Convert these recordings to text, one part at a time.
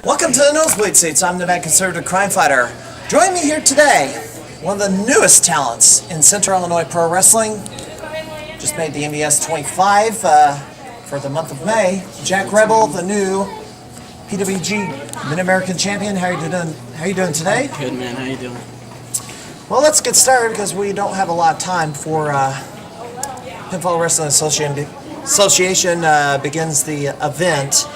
Welcome to the Nosebleed Seats. I'm the Mad Conservative Crime Fighter. Join me here today, one of the newest talents in Central Illinois Pro Wrestling. Just made the NBS 25 for the month of May. Jack Rebel, the new PWG Mid-American Champion. How are you doing today? Good, man. How you doing? Well, let's get started because we don't have a lot of time before Pinfall Wrestling Association begins the event.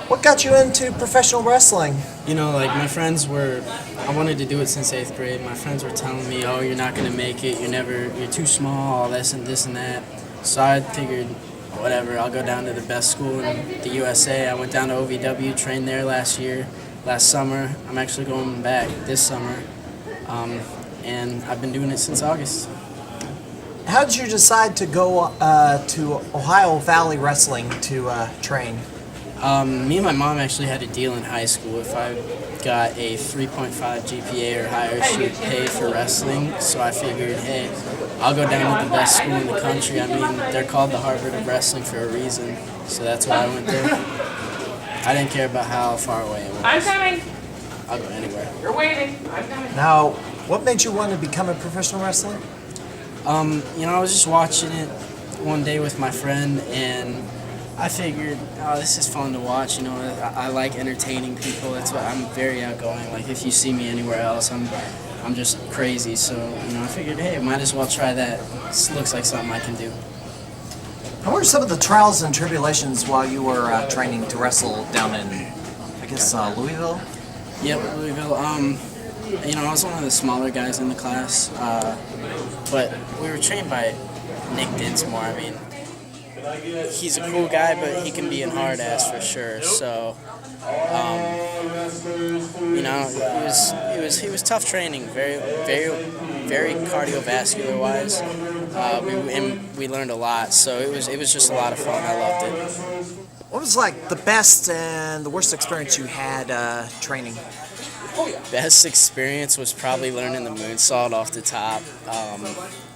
What got you into professional wrestling? You know, like my friends were, I wanted to do it since 8th grade. My friends were telling me, oh, you're not going to make it, you're too small, all this and that. So I figured, whatever, I'll go down to the best school in the USA. I went down to OVW, trained there last summer. I'm actually going back this summer. And I've been doing it since August. How did you decide to go to Ohio Valley Wrestling to train? Me and my mom actually had a deal in high school. If I got a 3.5 GPA or higher, she would pay for wrestling. So I figured, hey, I'll go down to the best school in the country. I mean, they're called the Harvard of Wrestling for a reason. So that's why I went there. I didn't care about how far away it was. I'm coming. I'll go anywhere. You're waiting. I'm coming. Now, what made you want to become a professional wrestler? You know, I was just watching it one day with my friend, and I figured, oh, this is fun to watch. You know, I like entertaining people. That's why I'm very outgoing. Like if you see me anywhere else, I'm just crazy. So you know, I figured, hey, might as well try that. This looks like something I can do. What were some of the trials and tribulations while you were training to wrestle down in, I guess, Louisville? Yep, Louisville. You know, I was one of the smaller guys in the class, but we were trained by Nick Dinsmore. I mean, he's a cool guy, but he can be a hard ass for sure. So, you know, it was tough training, very cardiovascular wise. We learned a lot, so it was just a lot of fun. I loved it. What was like the best and the worst experience you had training? Best experience was probably learning the moonsault off the top.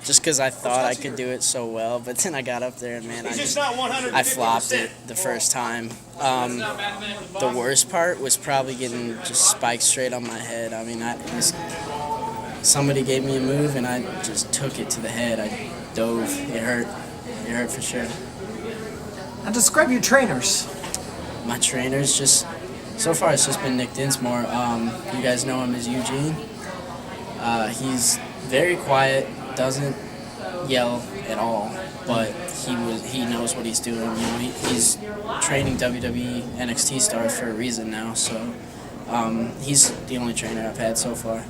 Just because I thought I could do it so well, but then I got up there and man, I flopped it the first time. The worst part was probably getting just spiked straight on my head. I mean, somebody gave me a move and I just took it to the head. I dove. It hurt for sure. Now describe your trainers. My trainers so far it's just been Nick Dinsmore. You guys know him as Eugene. He's very quiet. Doesn't yell at all, but he knows what he's doing. You know, he's training WWE NXT stars for a reason now. So he's the only trainer I've had so far.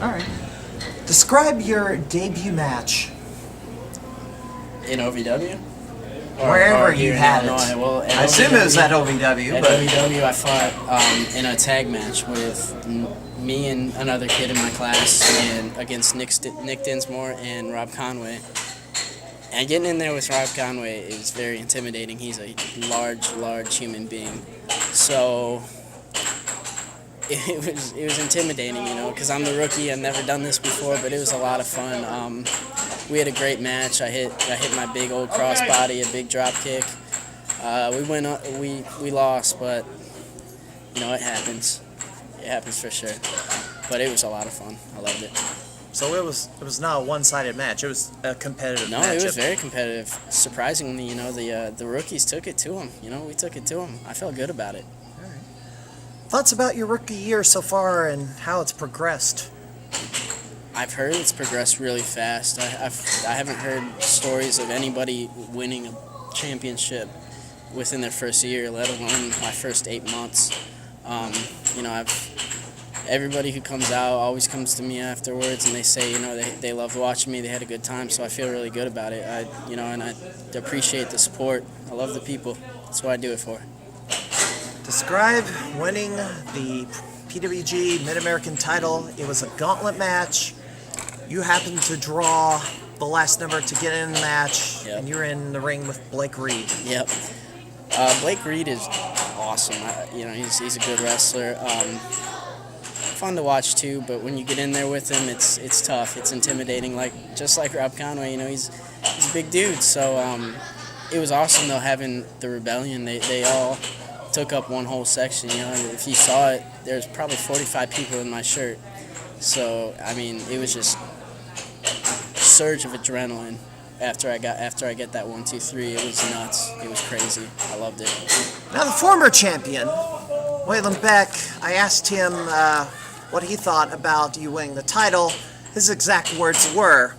All right. Describe your debut match. In OVW? Wherever you had it. Well, I assume it was at OVW. At OVW, I fought in a tag match with me and another kid in my class and against Nick Dinsmore and Rob Conway. And getting in there with Rob Conway is very intimidating. He's a large human being. So it was intimidating, you know, because I'm the rookie. I've never done this before, but it was a lot of fun. We had a great match. I hit my big old crossbody, a big drop kick. We lost, but you know it happens. It happens for sure. But it was a lot of fun. I loved it. So it was not a one-sided match. It was a competitive match. No, it was very competitive. Surprisingly, you know, the rookies took it to them. You know, we took it to them. I felt good about it. All right. Thoughts about your rookie year so far and how it's progressed? I've heard it's progressed really fast. I haven't heard stories of anybody winning championship within their first year, let alone my first 8 months. You know, everybody who comes out always comes to me afterwards, and they say, you know, they loved watching me, they had a good time, so I feel really good about it. You know, and I appreciate the support. I love the people. That's what I do it for. Describe winning the PWG Mid-American title. It was a gauntlet match. You happened to draw the last number to get in the match, Yep. and you're in the ring with Blake Reed. Yep. Blake Reed is awesome. You know, he's a good wrestler. Fun to watch too, but when you get in there with him, it's tough. It's intimidating. Just like Rob Conway, you know, he's a big dude. So it was awesome though having the Rebellion. They all took up one whole section. You know, and if you saw it, there's probably 45 people in my shirt. So I mean, it was just a surge of adrenaline after I get that 1, 2, 3. It was nuts. It was crazy. I loved it. Now the former champion, Waylon Beck, I asked him what he thought about you winning the title. His exact words were,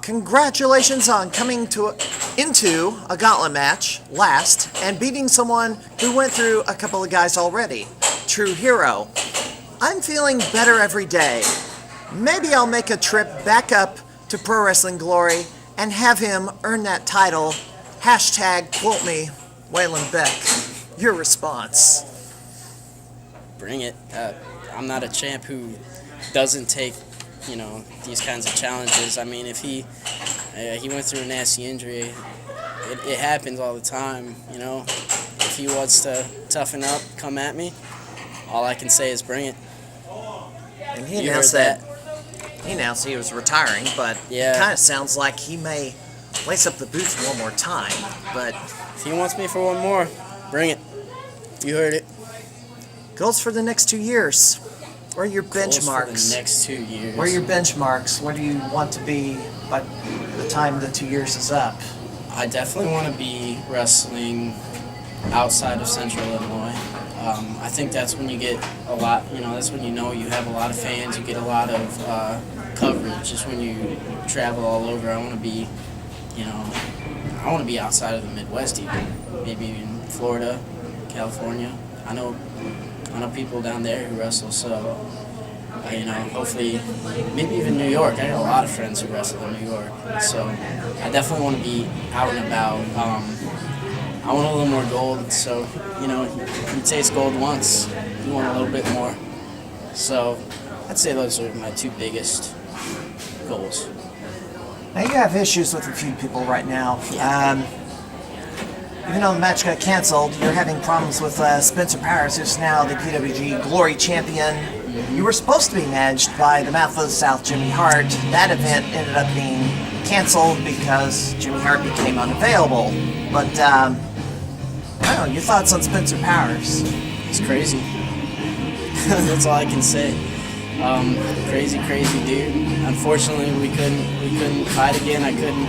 "Congratulations on coming into a gauntlet match last and beating someone who went through a couple of guys already. True hero. I'm feeling better every day. Maybe I'll make a trip back up to Pro Wrestling Glory and have him earn that title. Hashtag quote me, Waylon Beck." Your response? Bring it. I'm not a champ who doesn't take, you know, these kinds of challenges. I mean, if he went through a nasty injury, it happens all the time, you know. If he wants to toughen up, come at me. All I can say is bring it. And he announced that. He announced he was retiring, but Yeah. it kind of sounds like he may lace up the boots one more time. But If he wants me for one more, bring it. You heard it. goals for the next 2 years. What are your Goals for benchmarks? the next 2 years. What are your benchmarks? Where do you want to be by the time the 2 years is up? I definitely want to be wrestling outside of Central Illinois. I think that's when you get a lot, you know, that's when you know you have a lot of fans, you get a lot of coverage, just when you travel all over. I want to be, you know, I want to be outside of the Midwest even, maybe in Florida, California. I know people down there who wrestle, so, you know, hopefully, maybe even New York. I got a lot of friends who wrestle in New York, so I definitely want to be out and about. I want a little more gold, so, you know, you taste gold once, you want a little bit more. So I'd say those are my 2 biggest goals. Now you have issues with a few people right now. Even though the match got canceled, you're having problems with Spencer Powers, who's now the PWG Glory Champion. You were supposed to be managed by the Mouth of the South, Jimmy Hart. That event ended up being canceled because Jimmy Hart became unavailable. But, I don't know, your thoughts on Spencer Powers? It's crazy. That's all I can say. Crazy dude. Unfortunately, we couldn't fight again. I couldn't,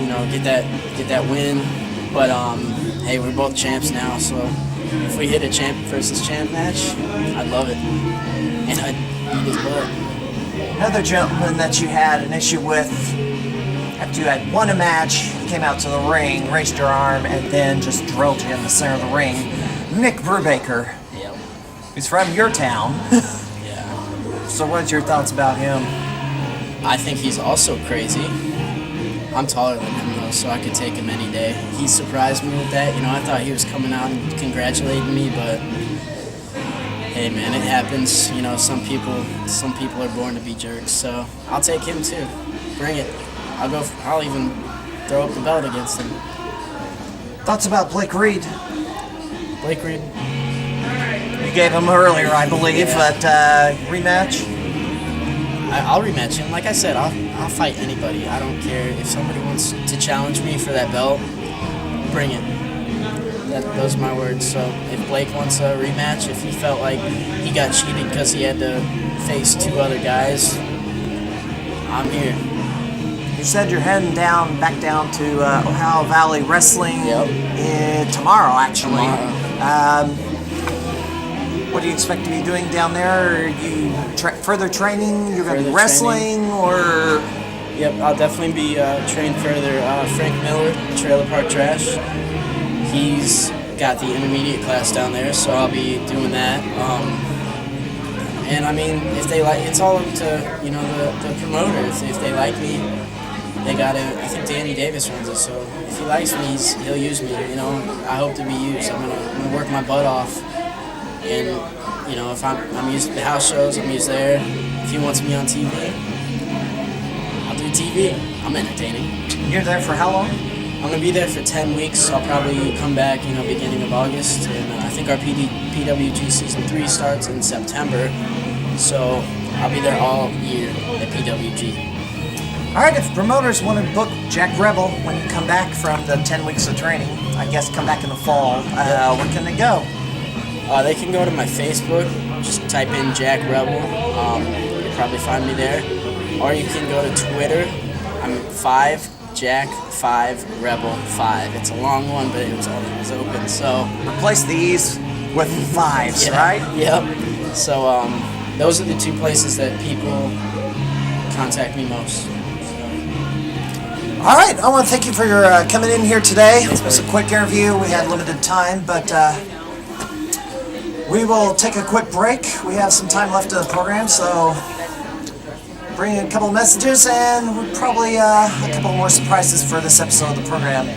you know, get that win. But hey, we're both champs now, so if we hit a champ versus champ match, I'd love it, and I'd beat his butt. Another gentleman that you had an issue with after you had won a match, he came out to the ring, raised your arm, and then just drilled you in the center of the ring. Nick Brubaker. Yep. He's from your town. Yeah. So what's your thoughts about him? I think he's also crazy. I'm taller than him though, so I could take him any day. He surprised me with that. You know, I thought he was coming out and congratulating me, but hey man, it happens. You know, some people are born to be jerks, so I'll take him too. Bring it. I'll even throw up the belt against him. Thoughts about Blake Reed? Blake Reed. You gave him earlier, I believe, but rematch? I'll rematch him. Like I said, I'll fight anybody. I don't care if somebody wants to challenge me for that belt. Bring it. Those are my words. So if Blake wants a rematch, if he felt like he got cheated because he had to face 2 other guys, I'm here. You said you're heading back down to Ohio Valley Wrestling tomorrow, actually. What do you expect to be doing down there? Are you further training? You're going to be wrestling, or Yep, I'll definitely be trained further. Frank Miller, Trailer Park Trash. He's got the intermediate class down there, so I'll be doing that. And I mean, if they like, it's all up to the promoter. If they like me, they got it. I think Danny Davis runs it, so if he likes me, he'll use me. I hope to be used. I'm gonna work my butt off, and if I'm used to the house shows, I'm used there. If he wants me on TV, I'll do TV. I'm entertaining. You're there for how long? I'm gonna be there for 10 weeks. I'll probably come back, beginning of August, and I think our PWG season 3 starts in September. So I'll be there all year at PWG. All right, if promoters want to book Jack Rebel when you come back from the 10 weeks of training, I guess come back in the fall, where can they go? They can go to my Facebook, just type in Jack Rebel. You'll probably find me there. Or you can go to Twitter. I'm 5Jack5Rebel5. It's a long one, but it was open, so... Replace the E's with 5s, yeah, right? Yep. So those are the 2 places that people contact me most. All right, I want to thank you for your coming in here today. This was a quick interview. We had limited time, but we will take a quick break. We have some time left in the program, so bring in a couple of messages and we'll probably a couple more surprises for this episode of the program.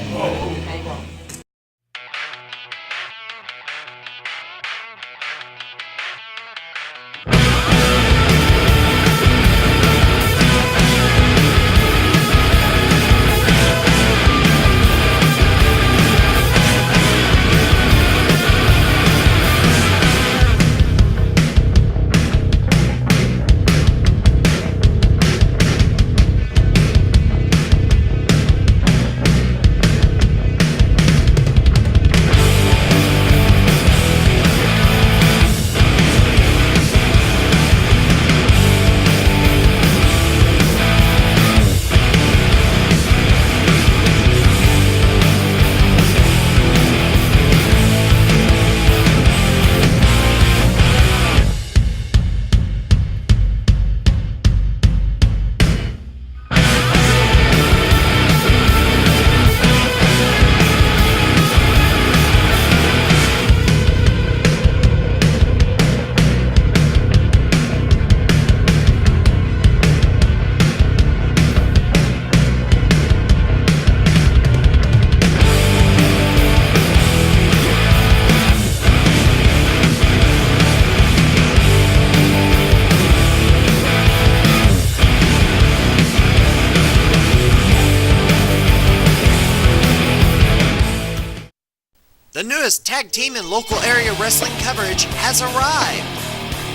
The newest tag team in local area wrestling coverage has arrived.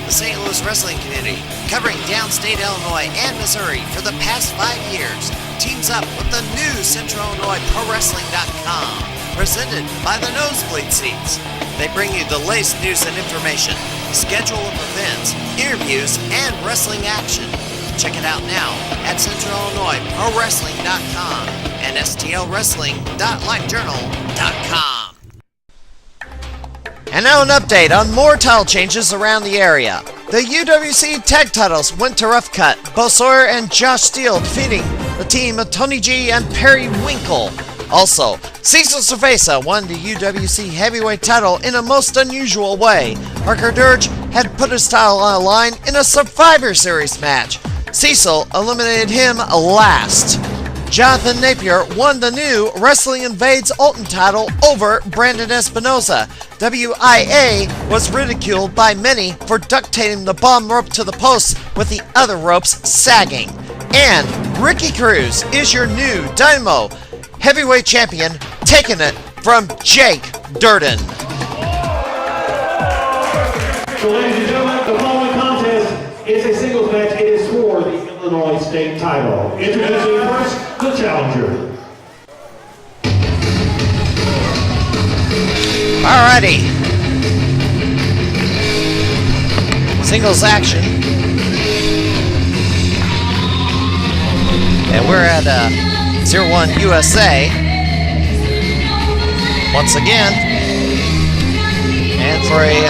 The St. Louis wrestling community, covering downstate Illinois and Missouri for the past 5 years, teams up with the new Central Illinois Pro Wrestling.com, presented by the Nosebleed Seats. They bring you the latest news and information, schedule of events, interviews, and wrestling action. Check it out now at Central Illinois Pro Wrestling.com and STLWrestling.LiveJournal.com. And now an update on more title changes around the area. The UWC tag titles went to Rough Cut, Bo Sawyer and Josh Steele defeating the team of Tony G and Perry Winkle. Also, Cecil Cerveza won the UWC heavyweight title in a most unusual way. Harker Dirge had put his title on the line in a Survivor Series match. Cecil eliminated him last. Jonathan Napier won the new Wrestling Invades Ultimate title over Brandon Espinoza. WIA was ridiculed by many for duct taping the bottom rope to the post with the other ropes sagging. And Ricky Cruz is your new Dynamo Heavyweight Champion, taking it from Jake Durden. So ladies and gentlemen, the following contest is a singles match. It is for the Illinois State title. Introducing first, the challenger. Alrighty. Singles action. And we're at 01 USA. Once again. And for a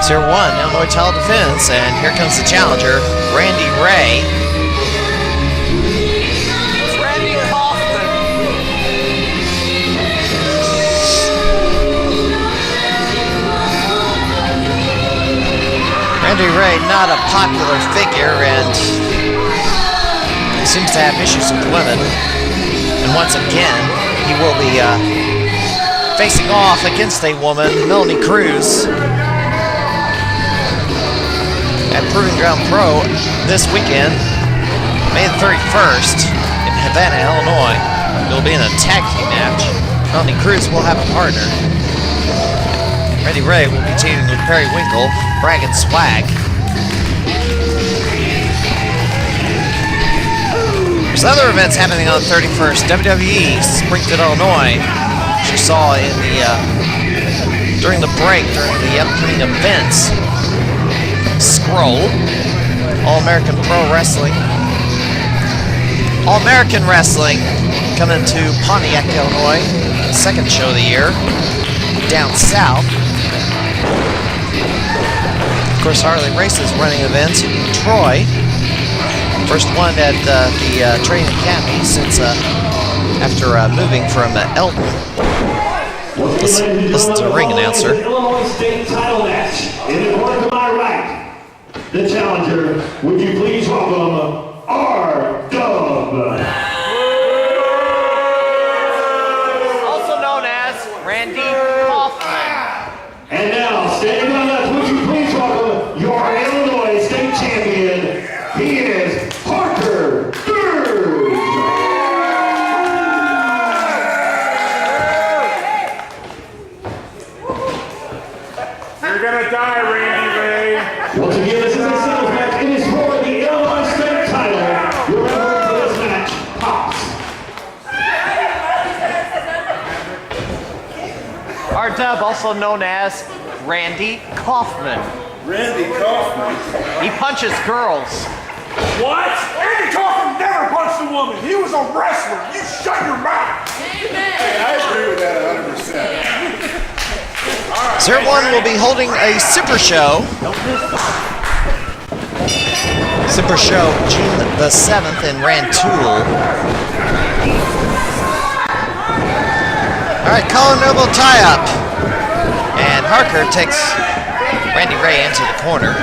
01 Illinois title defense. And here comes the challenger, Randy Ray. seems to have issues with women. And once again, he will be facing off against a woman, Melanie Cruz, at Proving Ground Pro this weekend, May the 31st in Havana, Illinois. It'll be in a tag team match. Melanie Cruz will have a partner. Randy Ray will be teaming with Perry Winkle, Bragg and Swag. There's other events happening on the 31st. WWE Springfield, Illinois. As you saw in the during the break during the upcoming events. Scroll, All-American Pro Wrestling. All-American Wrestling coming to Pontiac, Illinois. Second show of the year. Down south. Of course, Harley Race's running event in Troy. First one at the training academy since after moving from Elton. Listen to the ring announcer. Illinois State title match. In the corner to my right, the challenger. Would you please welcome R-Dub. Also known as Randy Kaufman. And now, standing on left, would you please welcome your Illinois State champion. He is Harker Dirge. You're gonna die, Randy Ray. Once again, this is a singles match. It is for the Illinois State title. Your referee for this match, Pops. R-Dub, also known as Randy Kaufman. Randy Kaufman. He punches girls. What? Randy Kaufman never punched a woman. He was a wrestler. You shut your mouth. Hey, I agree with that 100%. Zero One will be holding a super show. Super show June the 7th in Rantoul. All right, Colin Noble tie-up. And Harker takes Randy Ray into the corner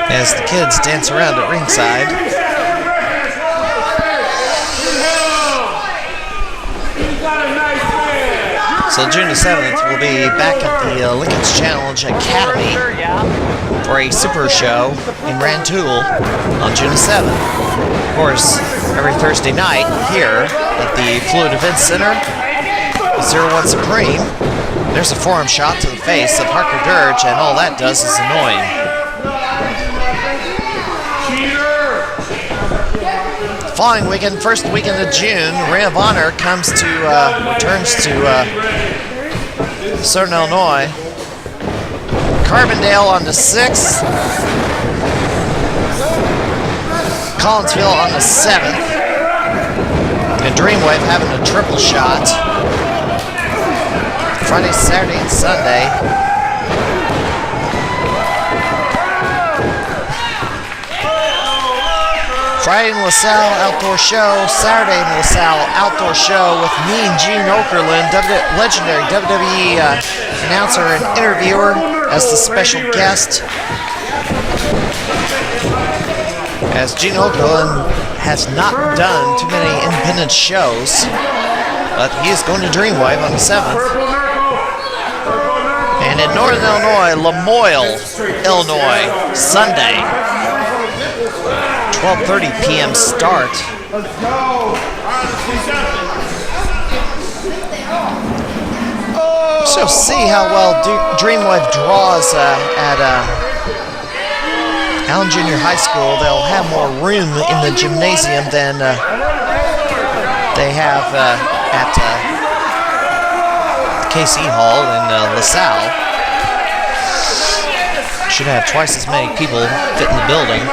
as the kids dance around at ringside. So June the 7th, we'll be back at the Lincoln's Challenge Academy for a super show in Rantoul on June the 7th. Of course, every Thursday night here at the Fluid Events Center, 01 Supreme, there's a forearm shot to the face of Harker Dirge, and all that does is annoying. Following weekend, first weekend of June, Ring of Honor returns to Southern Illinois. Carbondale on the 6th. Collinsville on the 7th. And Dreamwave having a triple shot. Friday, Saturday, and Sunday. Friday in LaSalle Outdoor Show, Saturday in LaSalle Outdoor Show with Mean Gene Okerlund, legendary WWE announcer and interviewer, as the special guest. As Gene Okerlund has not done too many independent shows, but he is going to Dreamwave on the 7th. And in Northern Illinois, Lamoille, Illinois, Sunday. 12:30 p.m. start. Let's go. So see how well Dreamwave draws at Allen Junior High School. They'll have more room in the gymnasium than they have at KC Hall in LaSalle. Should have twice as many people fit in the building.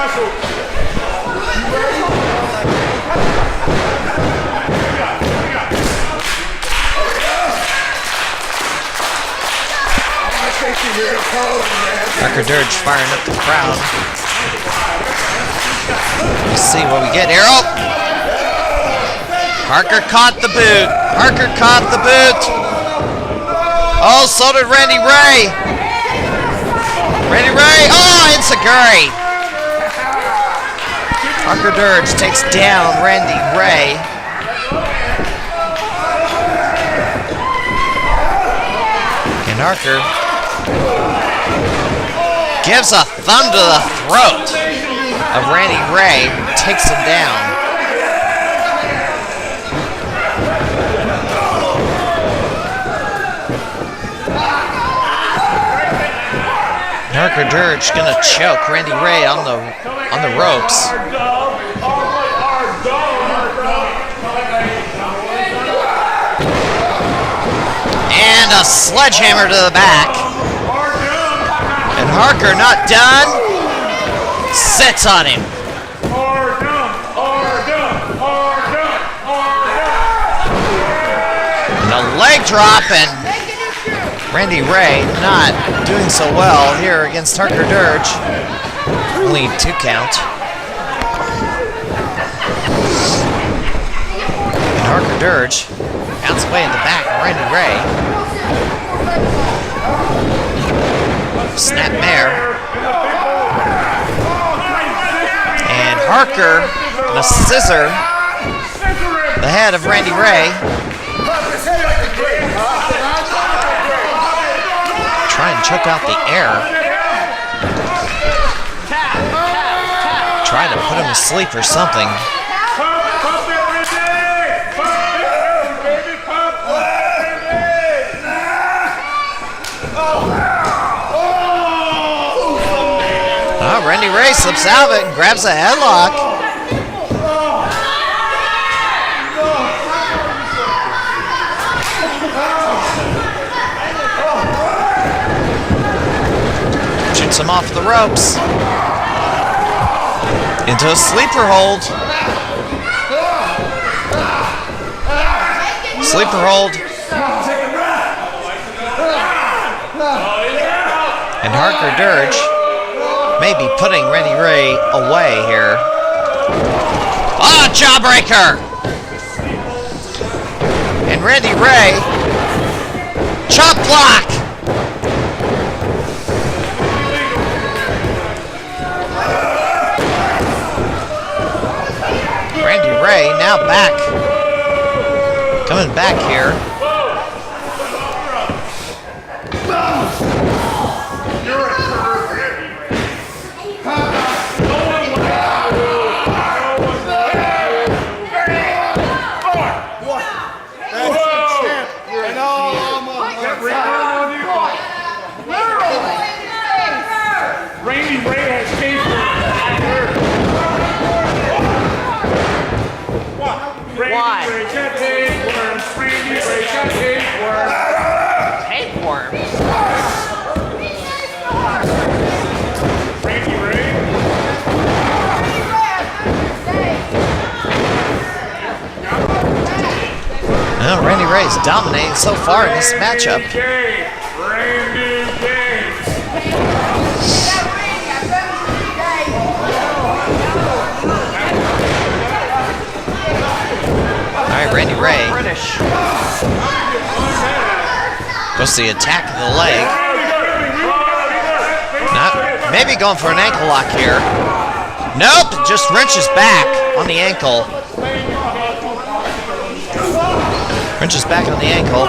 Harker Dirge firing up the crowd. Let's see what we get here. Oh! Harker caught the boot. Harker caught the boot. Oh, so did Randy Ray. Randy Ray. Oh, enziguri. Harker Dirge takes down Randy Ray. And Harker gives a thumb to the throat of Randy Ray, takes him down. Harker Dirge gonna choke Randy Ray on the ropes. And a sledgehammer to the back. And Harker, not done, sits on him. And a leg drop, and Randy Ray not doing so well here against Harker Dirge. Only 2 count. And Harker Dirge bounce away in the back of Randy Ray. Snap mare. And Harker, the scissor, the head of Randy Ray. Try and choke out the air. Try to put him to sleep or something. Oh, Randy Ray slips out of it and grabs a headlock. Shoots him off the ropes. Into a sleeper hold. Sleeper hold. And Harker Dirge may be putting Randy Ray away here. Ah, jawbreaker! And Randy Ray, chop block! Randy Ray now back. Coming back here. Randy Ray has changed Why? Tapeworm. Randy Ray. Well, Randy Ray's dominating so far in this matchup. Randy Ray goes to the attack of the leg. Maybe going for an ankle lock here. Nope, just wrenches back on the ankle. Wrenches back on the ankle.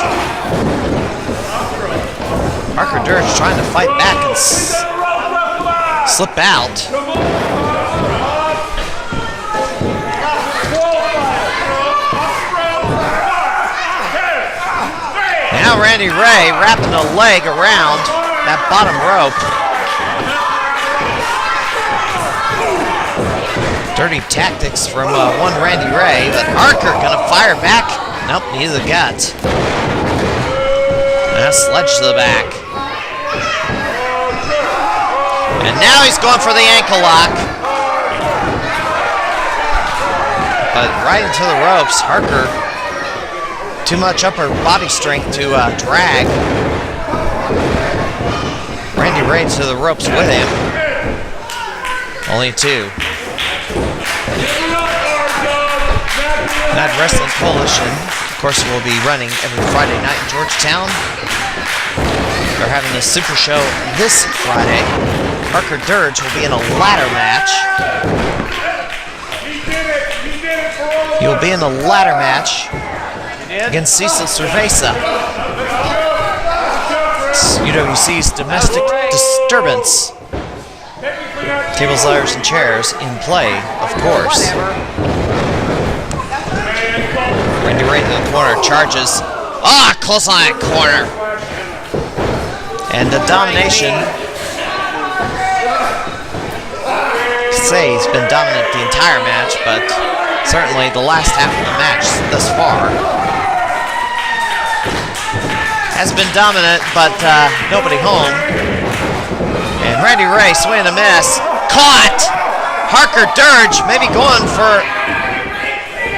Harker Dirge trying to fight back and slip out. Now Randy Ray wrapping a leg around that bottom rope. Dirty tactics from one Randy Ray, but Harker gonna fire back. Nope, neither got. Now sledge to the back. And now he's going for the ankle lock. But right into the ropes, Harker. Too much upper body strength to drag Randy Ray to the ropes with him. Only 2. Mad Wrestling Coalition, of course, will be running every Friday night in Georgetown. They're having a super show this Friday. Harker Dirge will be in a ladder match He will be in the ladder match against Cecil Cerveza. It's UWC's domestic disturbance. Tables, ladders, and chairs in play, of course. Randy Ray in the corner charges. Ah, close on that corner. And the domination. Say he's been dominant the entire match, but certainly the last half of the match thus far has been dominant, but nobody home. And Randy Ray swing and a miss. Caught! Harker Dirge maybe going for...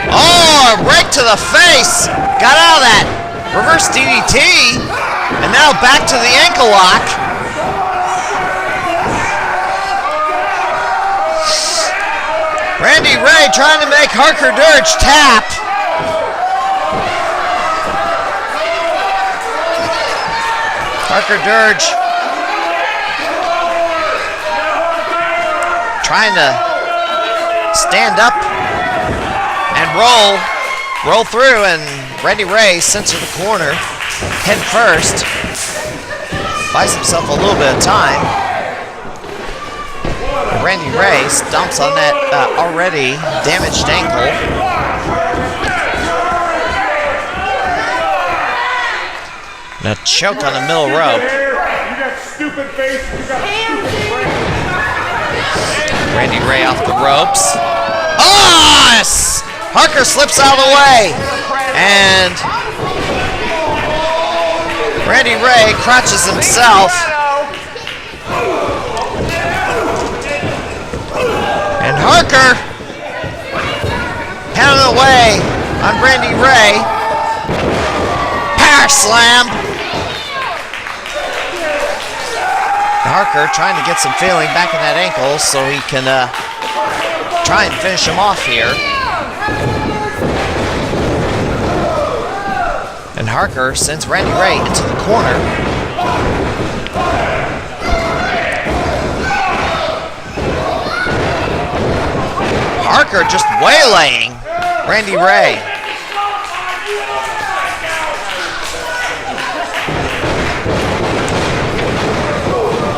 Oh, a rake to the face! Got out of that reverse DDT, and now back to the ankle lock. Randy Ray trying to make Harker Dirge tap. Harker Dirge trying to stand up and roll through, and Randy Ray center the corner, head first, buys himself a little bit of time. Randy Ray stomps on that already damaged ankle. Now choke on the middle rope. Randy Ray off the ropes. Oh! Yes! Harker slips out of the way. And Randy Ray crouches himself. And Harker pounding away on Randy Ray. Power slam. Harker trying to get some feeling back in that ankle so he can try and finish him off here. And Harker sends Randy Ray into the corner. Harker just waylaying Randy Ray.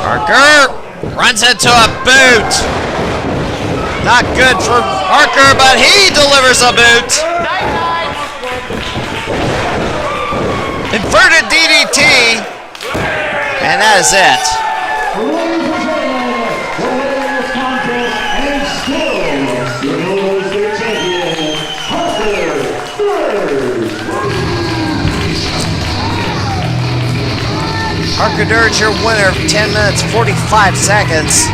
Harker runs into a boot. Not good for Harker, but he delivers a boot. Inverted DDT, and that is it. Harker Dirge, your winner of 10 minutes, 45 seconds.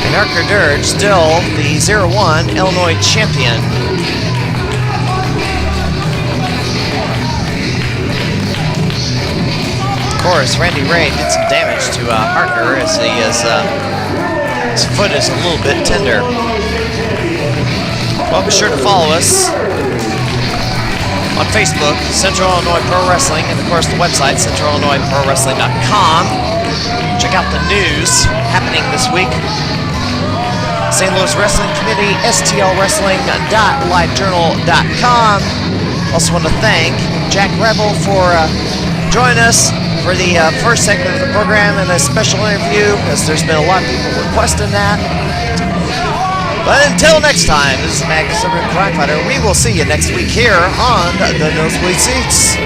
And Harker Dirge, still the 0-1 Illinois champion. Of course, Randy Ray did some damage to Harker as he is, his foot is a little bit tender. Well, be sure to follow us on Facebook, Central Illinois Pro Wrestling, and of course the website, centralillinoisprowrestling.com. Check out the news happening this week. St. Louis Wrestling Committee, stlwrestling.livejournal.com. Also want to thank Jack Rebel for joining us for the first segment of the program and a special interview, because there's been a lot of people requesting that. But until next time, this is Magnus, the Crime Fighter. We will see you next week here on the Nosebleed Seats.